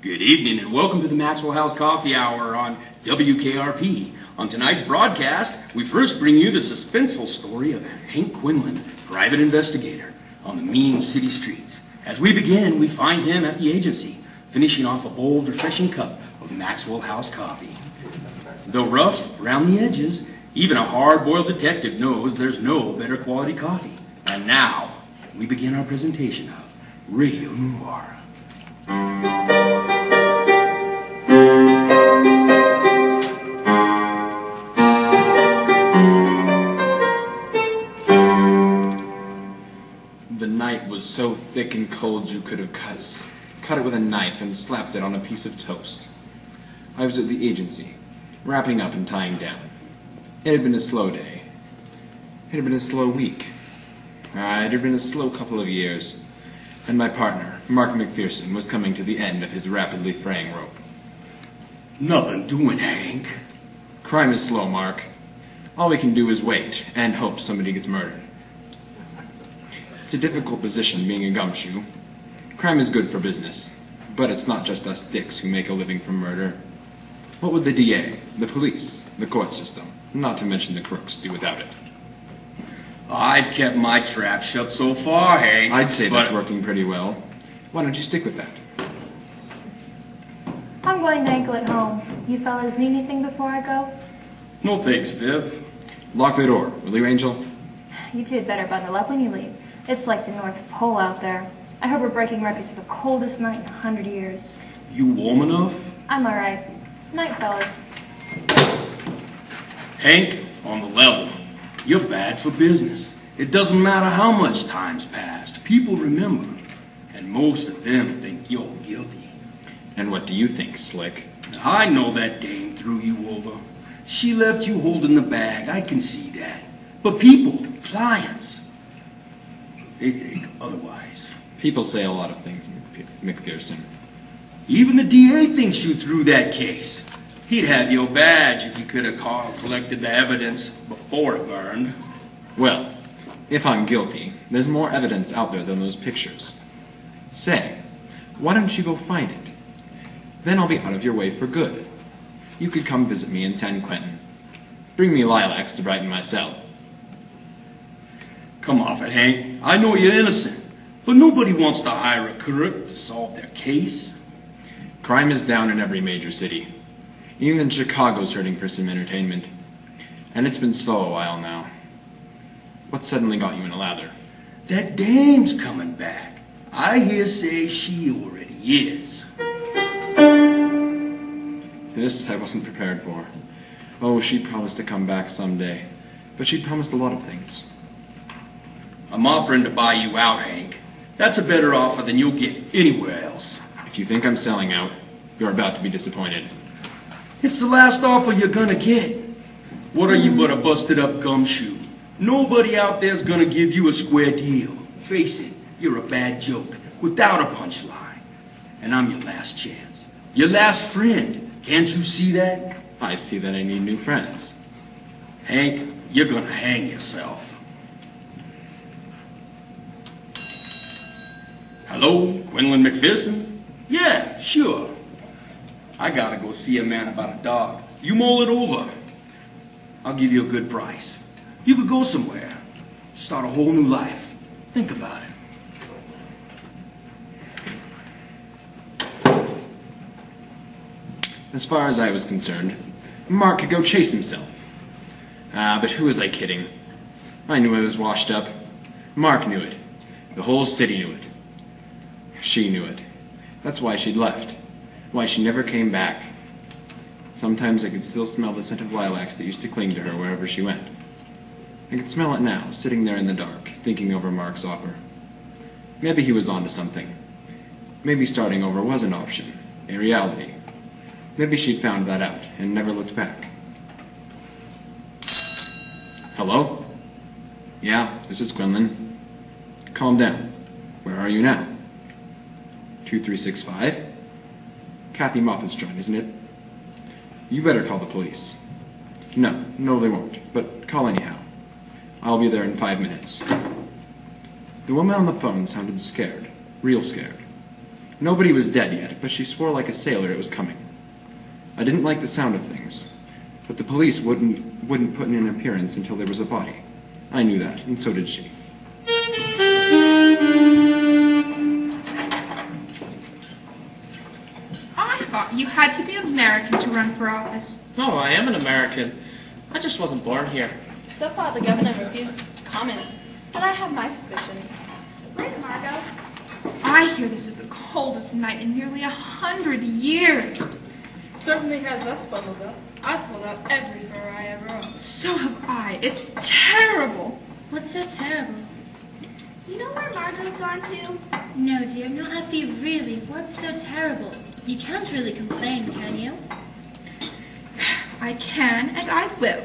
Good evening and welcome to the Maxwell House Coffee Hour on WKRP. On tonight's broadcast, we first bring you the suspenseful story of Hank Quinlan, private investigator, on the mean city streets. As we begin, we find him at the agency, finishing off a bold, refreshing cup of Maxwell House coffee. Though rough around the edges, even a hard-boiled detective knows there's no better quality coffee. And now, we begin our presentation of Radio Noir. The night was so thick and cold you could have cut it with a knife and slapped it on a piece of toast. I was at the agency, wrapping up and tying down. It had been a slow day. It had been a slow week. It had been a slow couple of years, and my partner, Mark McPherson, was coming to the end of his rapidly fraying rope. Nothing doing, Hank. Crime is slow, Mark. All we can do is wait and hope somebody gets murdered. It's a difficult position being a gumshoe. Crime is good for business, but it's not just us dicks who make a living from murder. What would the DA, the police, the court system, not to mention the crooks, do without it? I've kept my trap shut so far, Hank. I'd say that's working pretty well. Why don't you stick with that? I'm going to ankle it home. You fellas need anything before I go? No thanks, Viv. Lock the door, will you, Angel? You two had better bundle up when you leave. It's like the North Pole out there. I hope we're breaking records for the coldest night in 100 years. You warm enough? I'm alright. Night, fellas. Hank, on the level, you're bad for business. It doesn't matter how much time's passed. People remember. And most of them think you're guilty. And what do you think, Slick? I know that dame threw you over. She left you holding the bag. I can see that. But people, clients, they think otherwise. People say a lot of things, McPherson. Even the DA thinks you threw that case. He'd have your badge if he could have collected the evidence before it burned. Well, if I'm guilty, there's more evidence out there than those pictures. Say, why don't you go find it? Then I'll be out of your way for good. You could come visit me in San Quentin. Bring me lilacs to brighten my cell. Come off it, Hank. I know you're innocent, but nobody wants to hire a crook to solve their case. Crime is down in every major city. Even Chicago's hurting for some entertainment. And it's been slow a while now. What suddenly got you in a lather? That dame's coming back. I hear say she already is. This I wasn't prepared for. Oh, she'd promised to come back someday. But she'd promised a lot of things. I'm offering to buy you out, Hank. That's a better offer than you'll get anywhere else. If you think I'm selling out, you're about to be disappointed. It's the last offer you're gonna get. What are you but a busted up gumshoe? Nobody out there's gonna give you a square deal. Face it, you're a bad joke, without a punchline. And I'm your last chance. Your last friend. Can't you see that? I see that I need new friends. Hank, you're gonna hang yourself. Hello, Quinlan McPherson? Yeah, sure. I gotta go see a man about a dog. You mull it over. I'll give you a good price. You could go somewhere. Start a whole new life. Think about it. As far as I was concerned, Mark could go chase himself. But who was I kidding? I knew I was washed up. Mark knew it. The whole city knew it. She knew it. That's why she'd left. Why she never came back. Sometimes I could still smell the scent of lilacs that used to cling to her wherever she went. I could smell it now, sitting there in the dark, thinking over Mark's offer. Maybe he was onto something. Maybe starting over was an option, a reality. Maybe she'd found that out and never looked back. Hello? Yeah, this is Quinlan. Calm down. Where are you now? 2365? Kathy Moffat's joint, isn't it? You better call the police. No, they won't, but call anyhow. I'll be there in 5 minutes. The woman on the phone sounded scared, real scared. Nobody was dead yet, but she swore like a sailor it was coming. I didn't like the sound of things, but the police wouldn't put in an appearance until there was a body. I knew that, and so did she. I thought you had to be American to run for office. Oh, I am an American. I just wasn't born here. So far, the governor refuses to comment, but I have my suspicions. Where's Margot? I hear this is the coldest night in nearly 100 years. Certainly has us bundled up. I've pulled out every fur I ever owned. So have I. It's terrible. What's so terrible? You know where Margot's gone to? No, dear, not Effie, really. What's so terrible? You can't really complain, can you? I can, and I will.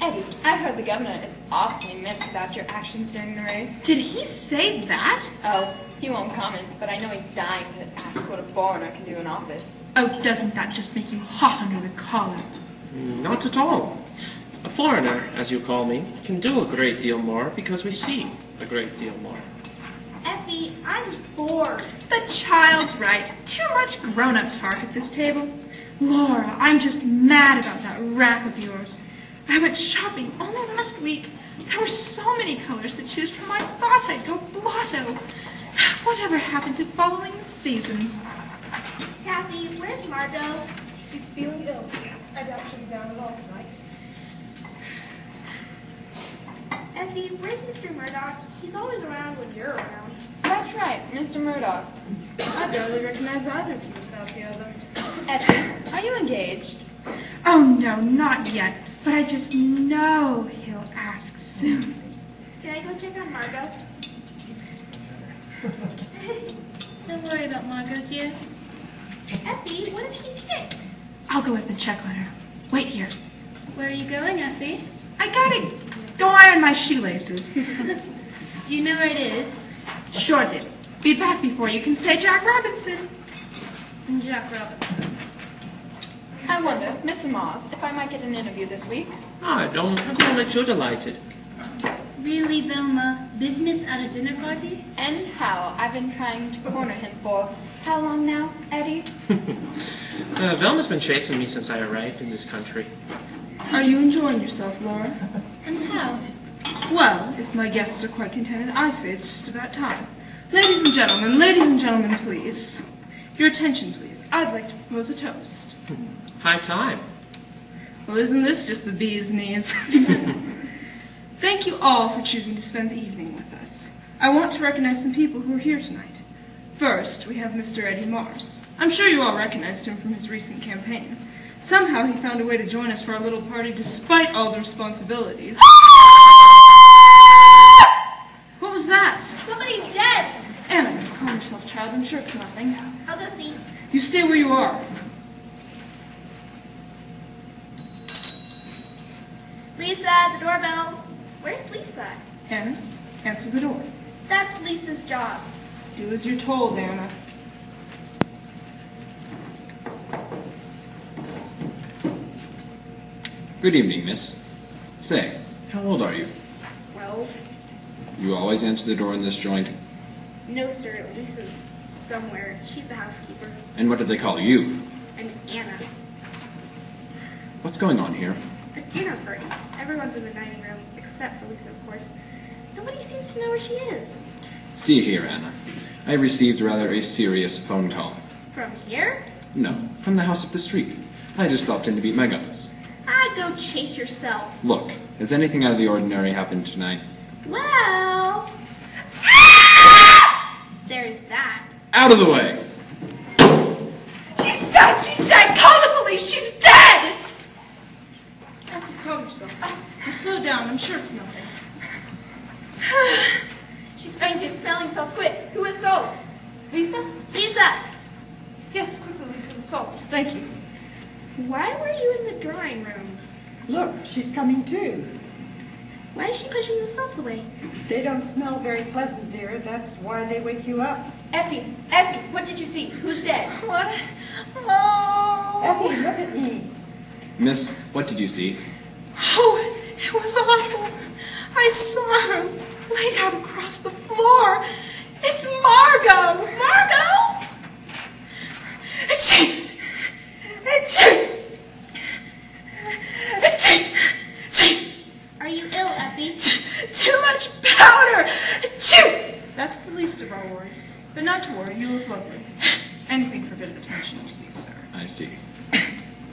Eddie, I heard the governor is awfully miffed about your actions during the race. Did he say that? Oh, he won't comment, but I know he's dying to ask what a foreigner can do in office. Oh, doesn't that just make you hot under the collar? Not at all. A foreigner, as you call me, can do a great deal more because we see a great deal more. Effie, I'm bored. The child's right. Too much grown-up talk at this table. Laura, I'm just mad about that wrap of yours. I went shopping only last week. There were so many colors to choose from, I thought I'd go blotto. Whatever happened to following the seasons? Kathy, where's Margot? She's feeling ill. I doubt she'll be down at all tonight. Effie, where's Mr. Murdoch? He's always around when you're around. That's right, Mr. Murdoch. I barely recognize either of you without the other. Eddie, are you engaged? Oh, no, not yet. But I just know he'll ask soon. Can I go check on Margot? Don't worry about Margot, dear. Effie, what if she's sick? I'll go up and check on her. Wait here. Where are you going, Effie? I gotta go iron my shoelaces. Do you know where it is? Sure did. Be back before you can say Jack Robinson. Jack Robinson. I wonder, Mr. Moss, if I might get an interview this week. I'd be only too delighted. Really, Velma? Business at a dinner party? And how I've been trying to corner him for how long now, Eddie? Velma's been chasing me since I arrived in this country. Are you enjoying yourself, Laura? And how? Well, if my guests are quite contented, I say it's just about time. Ladies and gentlemen, please. Your attention, please. I'd like to propose a toast. High time. Well, isn't this just the bee's knees? Thank you all for choosing to spend the evening with us. I want to recognize some people who are here tonight. First, we have Mr. Eddie Mars. I'm sure you all recognized him from his recent campaign. Somehow he found a way to join us for our little party despite all the responsibilities. What was that? Somebody's dead. Anna, calm yourself, child. I'm sure it's nothing. I'll go see. You stay where you are. Lisa, the doorbell. Where's Lisa? Anna, answer the door. That's Lisa's job. Do as you're told, Anna. Good evening, miss. Say, how old are you? 12. You always answer the door in this joint? No, sir. Lisa's somewhere. She's the housekeeper. And what do they call you? And Anna. What's going on here? A dinner party. Everyone's in the dining room, except for Lisa, of course. Nobody seems to know where she is. See here, Anna. I received rather a serious phone call. From here? No, from the house up the street. I just stopped in to beat my gums. Ah, go chase yourself. Look, has anything out of the ordinary happened tonight? Well... There's that. Out of the way! She's dead! She's dead! Call the police! She's dead! Have to calm yourself. Now slow down. I'm sure it's nothing. She's fainted. Smelling salts. Quick. Who is salts? Lisa? Lisa! Yes, quickly, Lisa. The salts. Thank you. Why were you in the drawing room? Look, she's coming too. Why is she pushing the salts away? They don't smell very pleasant, dear. That's why they wake you up. Effie, what did you see? Who's dead? What? Oh! Effie, look at me. Miss, what did you see? Oh, it was awful. I saw her laid out across the floor. It's Margot! Margot! Are you ill, Effie? Too much powder! That's the least of our worries. But not to worry, you look lovely. Anything for a bit of attention, you see, sir. I see.